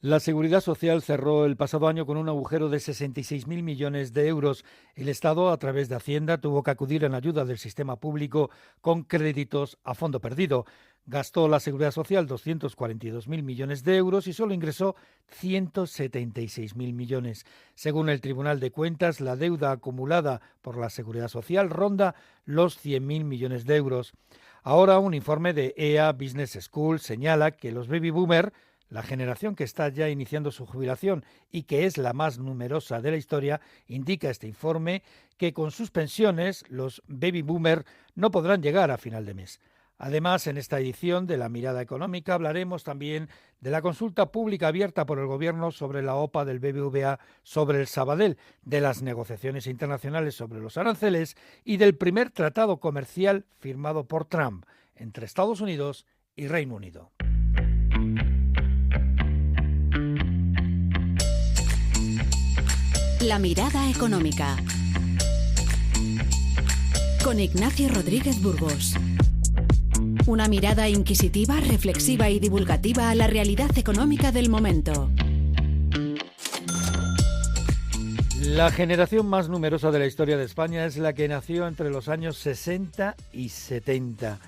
La Seguridad Social cerró el pasado año con un agujero de 66.000 millones de euros. El Estado, a través de Hacienda, tuvo que acudir en ayuda del sistema público con créditos a fondo perdido. Gastó la Seguridad Social 242.000 millones de euros y solo ingresó 176.000 millones. Según el Tribunal de Cuentas, la deuda acumulada por la Seguridad Social ronda los 100.000 millones de euros. Ahora, un informe de EA Business School señala que los baby boomers, la generación que está ya iniciando su jubilación y que es la más numerosa de la historia, indica este informe que con sus pensiones los baby boomers no podrán llegar a final de mes. Además, en esta edición de La Mirada Económica hablaremos también de la consulta pública abierta por el Gobierno sobre la OPA del BBVA sobre el Sabadell, de las negociaciones internacionales sobre los aranceles y del primer tratado comercial firmado por Trump entre Estados Unidos y Reino Unido. La Mirada Económica con Ignacio Rodríguez Burgos. Una mirada inquisitiva, reflexiva y divulgativa a la realidad económica del momento. La generación más numerosa de la historia de España es la que nació entre los años 60 y 70,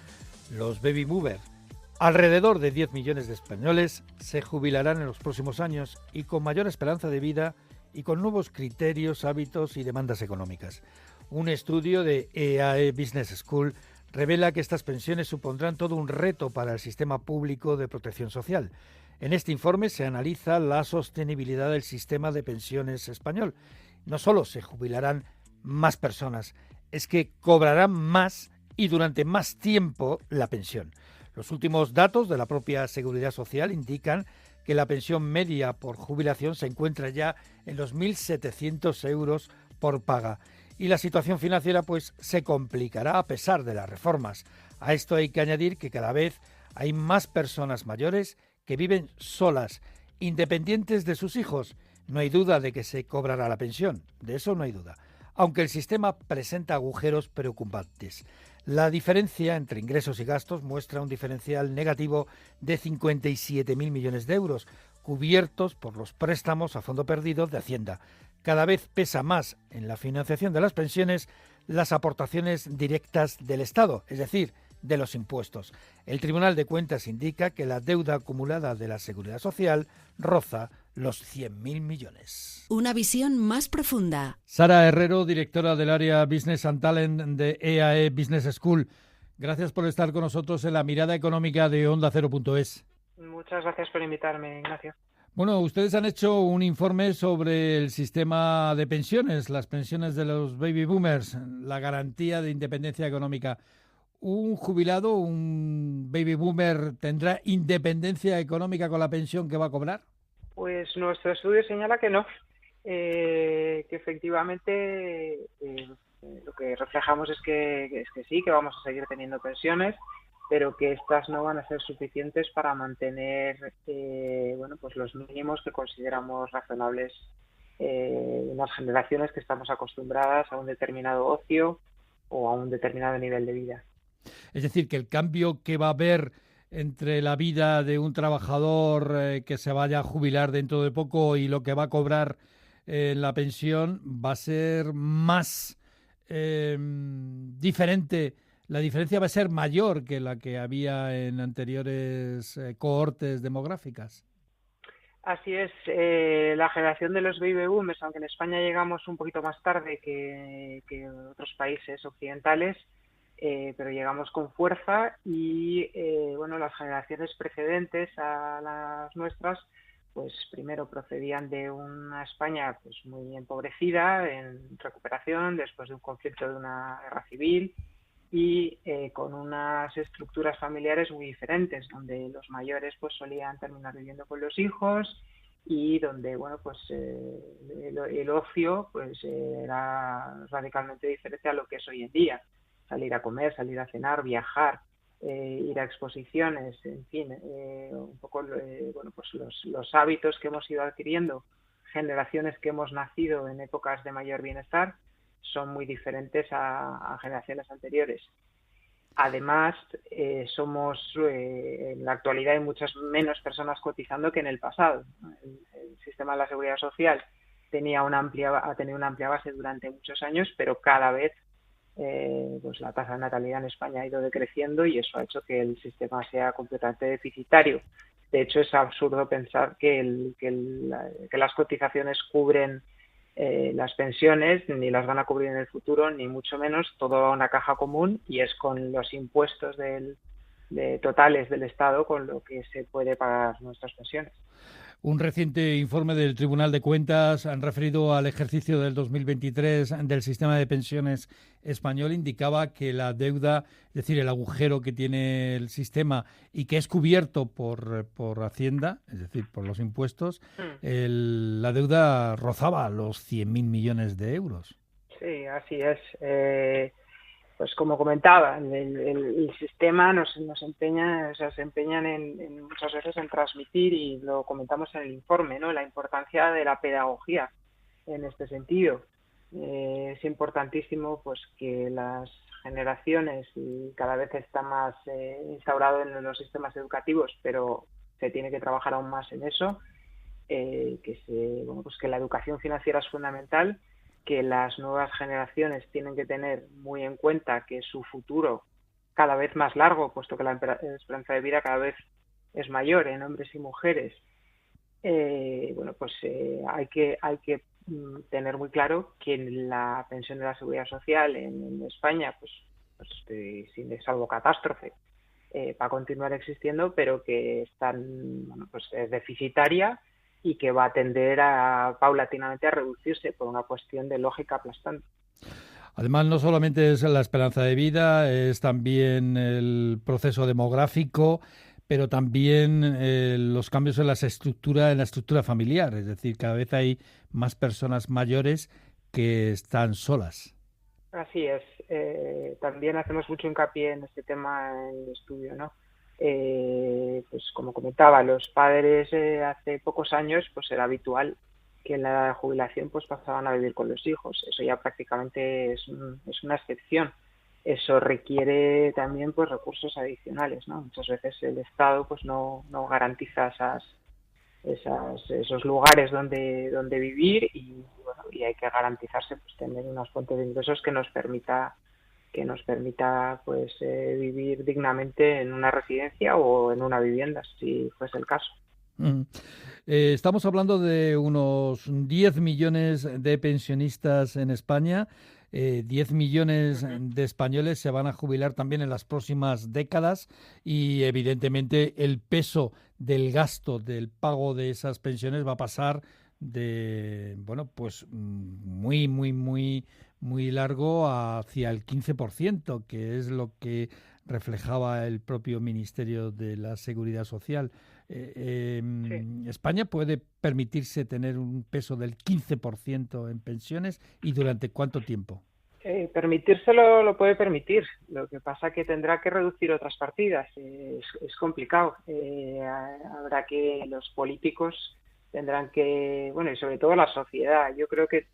los baby boomers. Alrededor de 10 millones de españoles se jubilarán en los próximos años y con mayor esperanza de vida y con nuevos criterios, hábitos y demandas económicas. Un estudio de EAE Business School revela que estas pensiones supondrán todo un reto para el sistema público de protección social. En este informe se analiza la sostenibilidad del sistema de pensiones español. No solo se jubilarán más personas, es que cobrarán más y durante más tiempo la pensión. Los últimos datos de la propia Seguridad Social indican que la pensión media por jubilación se encuentra ya en los 1.700 euros por paga. Y la situación financiera pues se complicará a pesar de las reformas. A esto hay que añadir que cada vez hay más personas mayores que viven solas, independientes de sus hijos. No hay duda de que se cobrará la pensión, de eso no hay duda, aunque el sistema presenta agujeros preocupantes. La diferencia entre ingresos y gastos muestra un diferencial negativo de 57.000 millones de euros, cubiertos por los préstamos a fondo perdido de Hacienda. Cada vez pesa más en la financiación de las pensiones las aportaciones directas del Estado, es decir, de los impuestos. El Tribunal de Cuentas indica que la deuda acumulada de la Seguridad Social roza los 100.000 millones. Una visión más profunda. Sara Herrero, directora del área Business and Talent de EAE Business School. Gracias por estar con nosotros en la mirada económica de Onda Cero.es. Muchas gracias por invitarme, Ignacio. Bueno, ustedes han hecho un informe sobre el sistema de pensiones, las pensiones de los baby boomers, la garantía de independencia económica. ¿Un jubilado, un baby boomer, tendrá independencia económica con la pensión que va a cobrar? Pues nuestro estudio señala que no, que efectivamente lo que reflejamos es que sí, que vamos a seguir teniendo pensiones, pero que estas no van a ser suficientes para mantener pues los mínimos que consideramos razonables en las generaciones que estamos acostumbradas a un determinado ocio o a un determinado nivel de vida. Es decir, que el cambio que va a haber entre la vida de un trabajador que se vaya a jubilar dentro de poco y lo que va a cobrar en la pensión va a ser más diferente. La diferencia va a ser mayor que la que había en anteriores cohortes demográficas. Así es, la generación de los baby boomers, aunque en España llegamos un poquito más tarde que otros países occidentales, pero llegamos con fuerza y las generaciones precedentes a las nuestras, pues primero procedían de una España pues muy empobrecida, en recuperación después de un conflicto de una guerra civil y con unas estructuras familiares muy diferentes, donde los mayores pues solían terminar viviendo con los hijos y donde el ocio pues era radicalmente diferente a lo que es hoy en día. Salir a comer, salir a cenar, viajar, ir a exposiciones, en fin, un poco los hábitos que hemos ido adquiriendo, generaciones que hemos nacido en épocas de mayor bienestar, son muy diferentes a generaciones anteriores. Además, somos en la actualidad hay muchas menos personas cotizando que en el pasado. El sistema de la seguridad social ha tenido una amplia base durante muchos años, pero cada vez pues la tasa de natalidad en España ha ido decreciendo y eso ha hecho que el sistema sea completamente deficitario. De hecho, es absurdo pensar que las cotizaciones cubren las pensiones, ni las van a cubrir en el futuro, ni mucho menos. Todo va a una caja común y es con los impuestos totales del Estado con lo que se puede pagar nuestras pensiones. Un reciente informe del Tribunal de Cuentas han referido al ejercicio del 2023 del sistema de pensiones español indicaba que la deuda, es decir, el agujero que tiene el sistema y que es cubierto por Hacienda, es decir, por los impuestos, la deuda rozaba los 100.000 millones de euros. Sí, así es. Pues como comentaba, el sistema se empeñan muchas veces en transmitir, y lo comentamos en el informe, ¿no? La importancia de la pedagogía en este sentido. Es importantísimo pues que las generaciones, y cada vez está más instaurado en los sistemas educativos, pero se tiene que trabajar aún más en eso, que la educación financiera es fundamental, que las nuevas generaciones tienen que tener muy en cuenta que su futuro cada vez más largo, puesto que la esperanza de vida cada vez es mayor en hombres y mujeres. Hay que tener muy claro que la pensión de la seguridad social en España, salvo catástrofe, va a continuar existiendo, pero que es deficitaria y que va a tender paulatinamente a reducirse por una cuestión de lógica aplastante. Además, no solamente es la esperanza de vida, es también el proceso demográfico, pero también los cambios en la estructura familiar. Es decir, cada vez hay más personas mayores que están solas. Así es. También hacemos mucho hincapié en este tema en el estudio, ¿no? Pues como comentaba, los padres hace pocos años pues era habitual que en la jubilación pues pasaban a vivir con los hijos. Eso ya prácticamente es una excepción. Eso requiere también pues recursos adicionales, ¿no? Muchas veces el Estado pues no garantiza esos lugares donde vivir, y hay que garantizarse pues tener unas fuentes de ingresos que nos permita pues vivir dignamente en una residencia o en una vivienda, si fuese el caso. Estamos hablando de unos 10 millones de pensionistas en España. 10 millones de españoles se van a jubilar también en las próximas décadas, y evidentemente el peso del gasto del pago de esas pensiones va a pasar de muy largo hacia el 15%, que es lo que reflejaba el propio Ministerio de la Seguridad Social. Sí. ¿España puede permitirse tener un peso del 15% en pensiones, y durante cuánto tiempo? Permitírselo lo puede permitir. Lo que pasa que tendrá que reducir otras partidas. Es complicado. Habrá que los políticos tendrán que, y sobre todo la sociedad. Yo creo que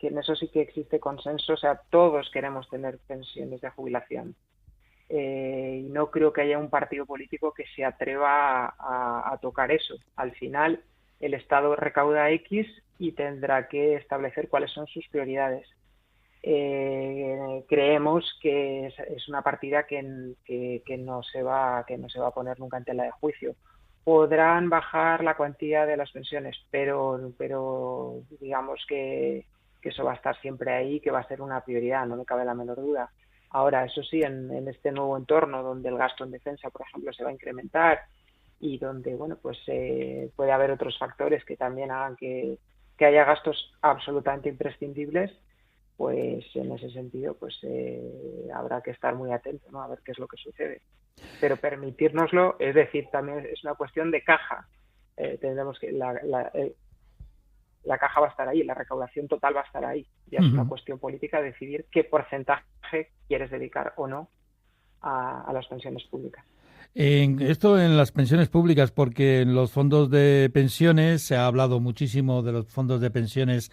en eso sí que existe consenso. O sea, todos queremos tener pensiones de jubilación. Y no creo que haya un partido político que se atreva a tocar eso. Al final, el Estado recauda X y tendrá que establecer cuáles son sus prioridades. Creemos que es una partida que no se va a poner nunca en tela de juicio. Podrán bajar la cuantía de las pensiones, pero digamos que eso va a estar siempre ahí, que va a ser una prioridad, no me cabe la menor duda. Ahora, eso sí, en este nuevo entorno donde el gasto en defensa, por ejemplo, se va a incrementar, y donde puede haber otros factores que también hagan que haya gastos absolutamente imprescindibles, pues en ese sentido habrá que estar muy atento, ¿no? A ver qué es lo que sucede. Pero permitírnoslo, es decir, también es una cuestión de caja. Tendremos que la caja va a estar ahí, la recaudación total va a estar ahí. Ya es una cuestión política decidir qué porcentaje quieres dedicar o no a las pensiones públicas. Esto en las pensiones públicas, porque en los fondos de pensiones se ha hablado muchísimo de los fondos de pensiones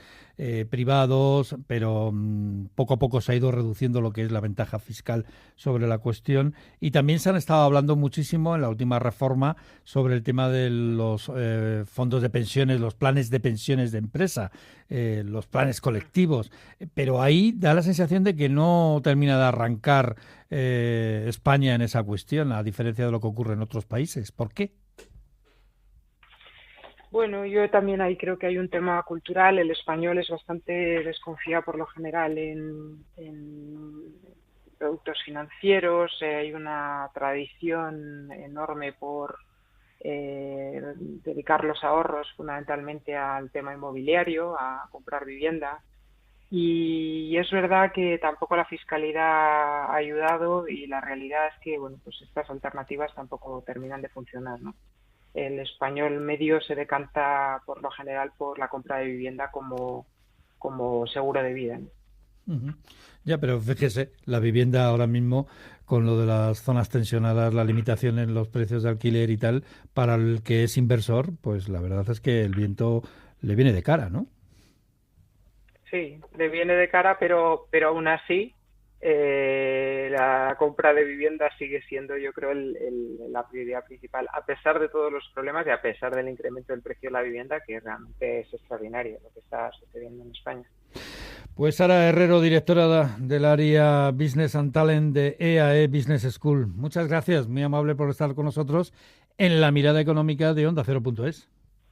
privados, pero poco a poco se ha ido reduciendo lo que es la ventaja fiscal sobre la cuestión. Y también se han estado hablando muchísimo en la última reforma sobre el tema de los fondos de pensiones, los planes de pensiones de empresa, los planes colectivos. Pero ahí da la sensación de que no termina de arrancar España en esa cuestión, a diferencia de lo que ocurre en otros países. ¿Por qué? Bueno, yo también ahí creo que hay un tema cultural. El español es bastante desconfiado por lo general en productos financieros. Hay una tradición enorme por dedicar los ahorros fundamentalmente al tema inmobiliario, a comprar vivienda. Y es verdad que tampoco la fiscalidad ha ayudado y la realidad es que bueno, pues estas alternativas tampoco terminan de funcionar, ¿no? El español medio se decanta por lo general por la compra de vivienda como seguro de vida, ¿no? Uh-huh. Ya, pero fíjese, la vivienda ahora mismo, con lo de las zonas tensionadas, la limitación en los precios de alquiler y tal, para el que es inversor, pues la verdad es que el viento le viene de cara, ¿no? Sí, le viene de cara, pero aún así la compra de vivienda sigue siendo, yo creo, la prioridad principal, a pesar de todos los problemas y a pesar del incremento del precio de la vivienda, que realmente es extraordinario lo que está sucediendo en España. Pues Sara Herrero, directora del área Business and Talent de EAE Business School. Muchas gracias, muy amable por estar con nosotros en la mirada económica de Onda Cero.es.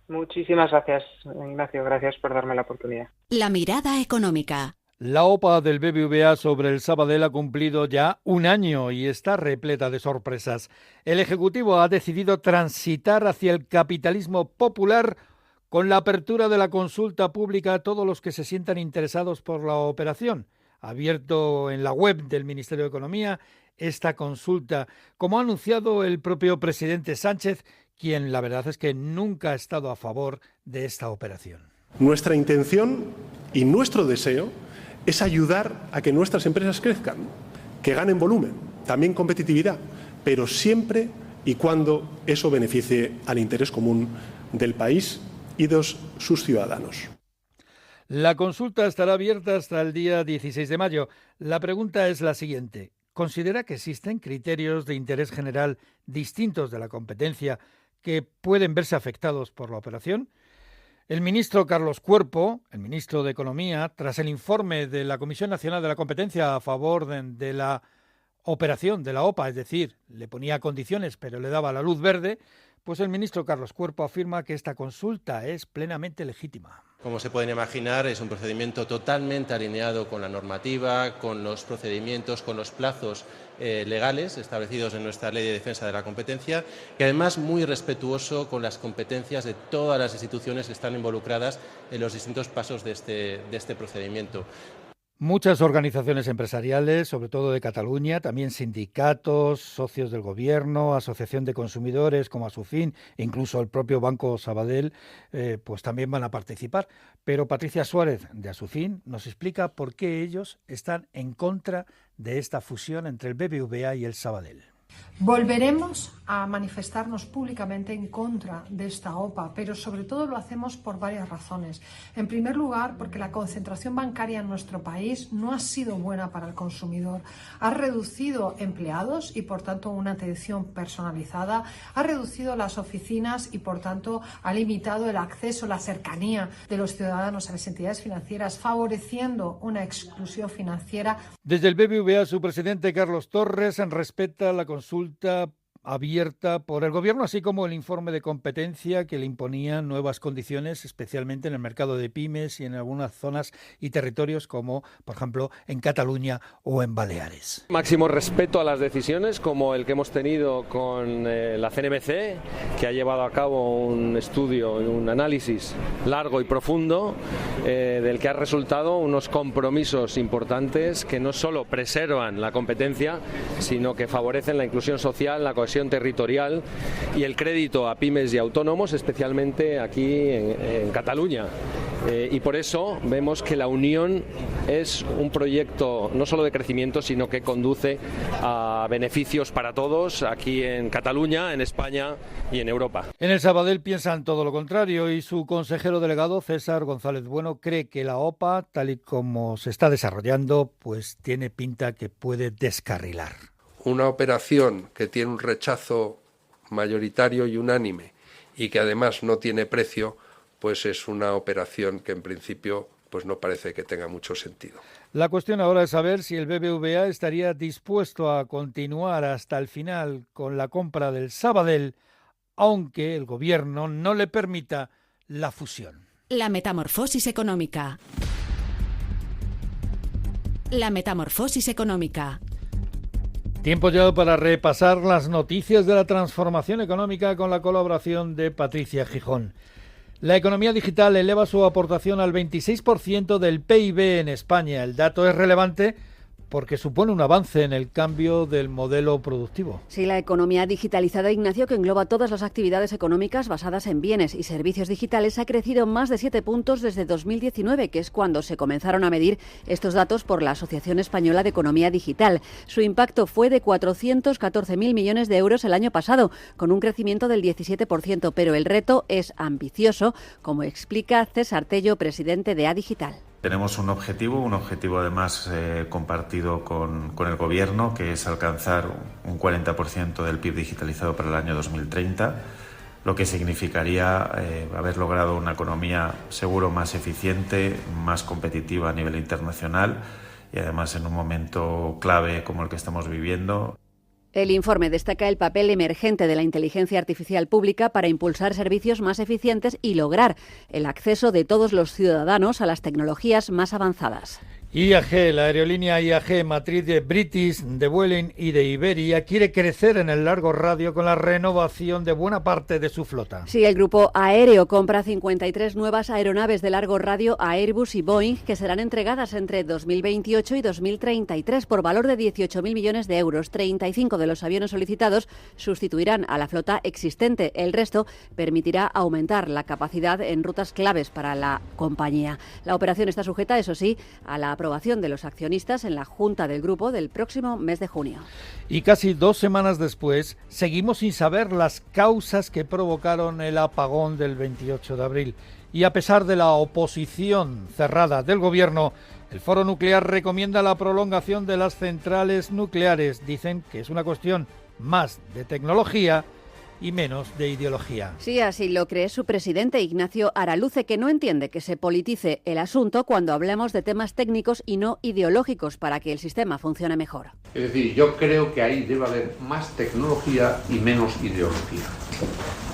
Muchísimas gracias, Ignacio, gracias por darme la oportunidad. La mirada económica. La OPA del BBVA sobre el Sabadell ha cumplido ya un año y está repleta de sorpresas. El Ejecutivo ha decidido transitar hacia el capitalismo popular con la apertura de la consulta pública a todos los que se sientan interesados por la operación. Abierto en la web del Ministerio de Economía esta consulta, como ha anunciado el propio presidente Sánchez, quien la verdad es que nunca ha estado a favor de esta operación. Nuestra intención y nuestro deseo es ayudar a que nuestras empresas crezcan, que ganen volumen, también competitividad, pero siempre y cuando eso beneficie al interés común del país y de sus ciudadanos. La consulta estará abierta hasta el día 16 de mayo. La pregunta es la siguiente. ¿Considera que existen criterios de interés general distintos de la competencia que pueden verse afectados por la operación? El ministro Carlos Cuerpo, el ministro de Economía, tras el informe de la Comisión Nacional de la Competencia a favor de la operación de la OPA, es decir, le ponía condiciones pero le daba la luz verde, pues el ministro Carlos Cuerpo afirma que esta consulta es plenamente legítima. Como se pueden imaginar, es un procedimiento totalmente alineado con la normativa, con los procedimientos, con los plazos legales establecidos en nuestra Ley de Defensa de la Competencia y además muy respetuoso con las competencias de todas las instituciones que están involucradas en los distintos pasos de este procedimiento. Muchas organizaciones empresariales, sobre todo de Cataluña, también sindicatos, socios del gobierno, asociación de consumidores como Asufin, e incluso el propio Banco Sabadell, pues también van a participar. Pero Patricia Suárez de Asufin nos explica por qué ellos están en contra de esta fusión entre el BBVA y el Sabadell. Volveremos a manifestarnos públicamente en contra de esta OPA, pero sobre todo lo hacemos por varias razones. En primer lugar, porque la concentración bancaria en nuestro país no ha sido buena para el consumidor. Ha reducido empleados y, por tanto, una atención personalizada. Ha reducido las oficinas y, por tanto, ha limitado el acceso, la cercanía de los ciudadanos a las entidades financieras, favoreciendo una exclusión financiera. Desde el BBVA, su presidente Carlos Torres respeta la consulta abierta por el Gobierno, así como el informe de competencia que le imponía nuevas condiciones, especialmente en el mercado de pymes y en algunas zonas y territorios como, por ejemplo, en Cataluña o en Baleares. Máximo respeto a las decisiones, como el que hemos tenido con la CNMC, que ha llevado a cabo un estudio, un análisis largo y profundo, del que ha resultado unos compromisos importantes que no solo preservan la competencia, sino que favorecen la inclusión social, la cohesión territorial y el crédito a pymes y autónomos, especialmente aquí en Cataluña. Y por eso vemos que la unión es un proyecto no solo de crecimiento, sino que conduce a beneficios para todos aquí en Cataluña, en España y en Europa. En el Sabadell piensan todo lo contrario y su consejero delegado, César González Bueno, cree que la OPA, tal y como se está desarrollando, pues tiene pinta que puede descarrilar. Una operación que tiene un rechazo mayoritario y unánime y que además no tiene precio, pues es una operación que en principio pues no parece que tenga mucho sentido. La cuestión ahora es saber si el BBVA estaría dispuesto a continuar hasta el final con la compra del Sabadell, aunque el gobierno no le permita la fusión. La metamorfosis económica. La metamorfosis económica. Tiempo ya para repasar las noticias de la transformación económica con la colaboración de Patricia Gijón. La economía digital eleva su aportación al 26% del PIB en España. El dato es relevante porque supone un avance en el cambio del modelo productivo. Sí, la economía digitalizada, Ignacio, que engloba todas las actividades económicas basadas en bienes y servicios digitales, ha crecido más de 7 puntos desde 2019, que es cuando se comenzaron a medir estos datos por la Asociación Española de Economía Digital. Su impacto fue de 414.000 millones de euros el año pasado, con un crecimiento del 17%, pero el reto es ambicioso, como explica César Tello, presidente de A-Digital. Tenemos un objetivo además compartido con el Gobierno, que es alcanzar un 40% del PIB digitalizado para el año 2030, lo que significaría haber logrado una economía seguro más eficiente, más competitiva a nivel internacional y además en un momento clave como el que estamos viviendo. El informe destaca el papel emergente de la inteligencia artificial pública para impulsar servicios más eficientes y lograr el acceso de todos los ciudadanos a las tecnologías más avanzadas. IAG, la aerolínea IAG, matriz de British, de Vueling y de Iberia, quiere crecer en el largo radio con la renovación de buena parte de su flota. Sí, el grupo aéreo compra 53 nuevas aeronaves de largo radio a Airbus y Boeing, que serán entregadas entre 2028 y 2033 por valor de 18.000 millones de euros. 35 de los aviones solicitados sustituirán a la flota existente. El resto permitirá aumentar la capacidad en rutas claves para la compañía. La operación está sujeta, eso sí, a la aprobación de los accionistas en la Junta del Grupo del próximo mes de junio. Y casi 2 semanas después, seguimos sin saber las causas que provocaron el apagón del 28 de abril. Y a pesar de la oposición cerrada del Gobierno, el Foro Nuclear recomienda la prolongación de las centrales nucleares. Dicen que es una cuestión más de tecnología y menos de ideología. Sí, así lo cree su presidente, Ignacio Araluce, que no entiende que se politice el asunto cuando hablemos de temas técnicos y no ideológicos para que el sistema funcione mejor. Es decir, yo creo que ahí debe haber más tecnología y menos ideología.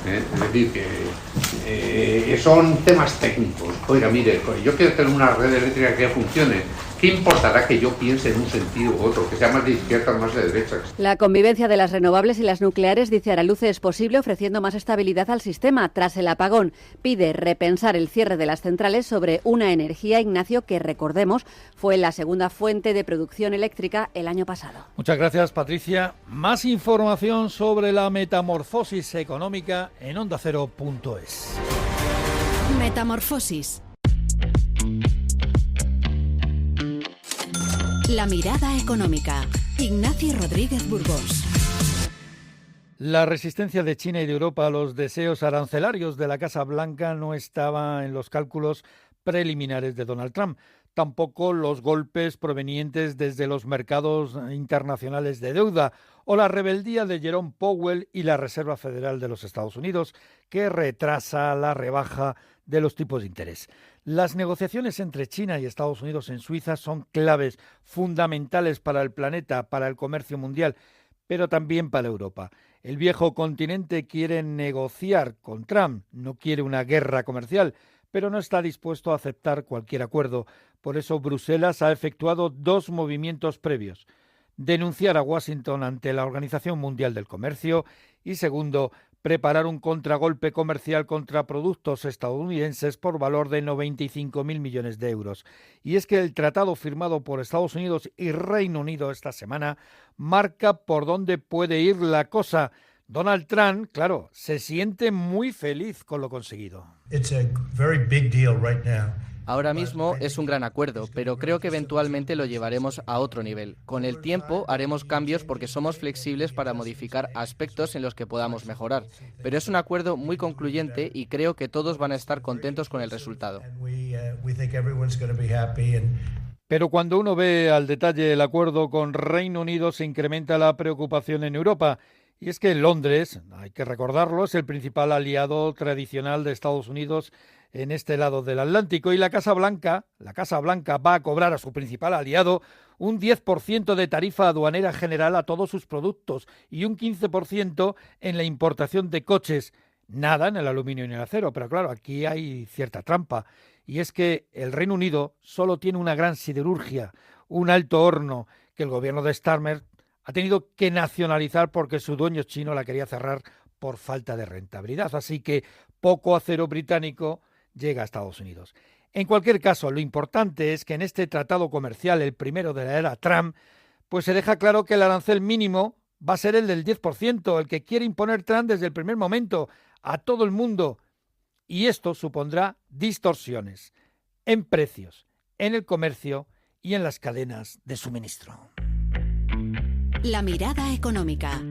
Es decir, que son temas técnicos. Oiga, mire, yo quiero tener una red eléctrica que funcione. ¿Qué importará que yo piense en un sentido u otro, que sea más de izquierda o más de derecha? La convivencia de las renovables y las nucleares, dice Araluce, es posible ofreciendo más estabilidad al sistema. Tras el apagón, pide repensar el cierre de las centrales sobre una energía, Ignacio, que recordemos fue la segunda fuente de producción eléctrica el año pasado. Muchas gracias, Patricia. Más información sobre la metamorfosis económica en ondacero.es. Metamorfosis. La mirada económica. Ignacio Rodríguez Burgos. La resistencia de China y de Europa a los deseos arancelarios de la Casa Blanca no estaba en los cálculos preliminares de Donald Trump. Tampoco los golpes provenientes desde los mercados internacionales de deuda o la rebeldía de Jerome Powell y la Reserva Federal de los Estados Unidos, que retrasa la rebaja de los tipos de interés. Las negociaciones entre China y Estados Unidos en Suiza son claves, fundamentales para el planeta, para el comercio mundial, pero también para Europa. El viejo continente quiere negociar con Trump, no quiere una guerra comercial, pero no está dispuesto a aceptar cualquier acuerdo. Por eso Bruselas ha efectuado 2 movimientos previos: denunciar a Washington ante la Organización Mundial del Comercio y, segundo, preparar un contragolpe comercial contra productos estadounidenses por valor de 95.000 millones de euros. Y es que el tratado firmado por Estados Unidos y Reino Unido esta semana marca por dónde puede ir la cosa. Donald Trump, claro, se siente muy feliz con lo conseguido. Ahora mismo es un gran acuerdo, pero creo que eventualmente lo llevaremos a otro nivel. Con el tiempo haremos cambios porque somos flexibles para modificar aspectos en los que podamos mejorar. Pero es un acuerdo muy concluyente y creo que todos van a estar contentos con el resultado. Pero cuando uno ve al detalle el acuerdo con Reino Unido, se incrementa la preocupación en Europa. Y es que Londres, hay que recordarlo, es el principal aliado tradicional de Estados Unidos en este lado del Atlántico, y la Casa Blanca va a cobrar a su principal aliado un 10% de tarifa aduanera general a todos sus productos y un 15% en la importación de coches. Nada en el aluminio y en el acero, pero claro, aquí hay cierta trampa, y es que el Reino Unido solo tiene una gran siderurgia, un alto horno, que el gobierno de Starmer ha tenido que nacionalizar porque su dueño chino la quería cerrar por falta de rentabilidad. Así que poco acero británico llega a Estados Unidos. En cualquier caso, lo importante es que en este tratado comercial, el primero de la era Trump, pues se deja claro que el arancel mínimo va a ser el del 10%, el que quiere imponer Trump desde el primer momento a todo el mundo. Y esto supondrá distorsiones en precios, en el comercio y en las cadenas de suministro. La mirada económica.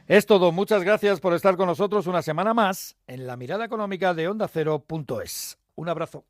Es todo. Muchas gracias por estar con nosotros una semana más en La Mirada Económica de OndaCero.es. Un abrazo.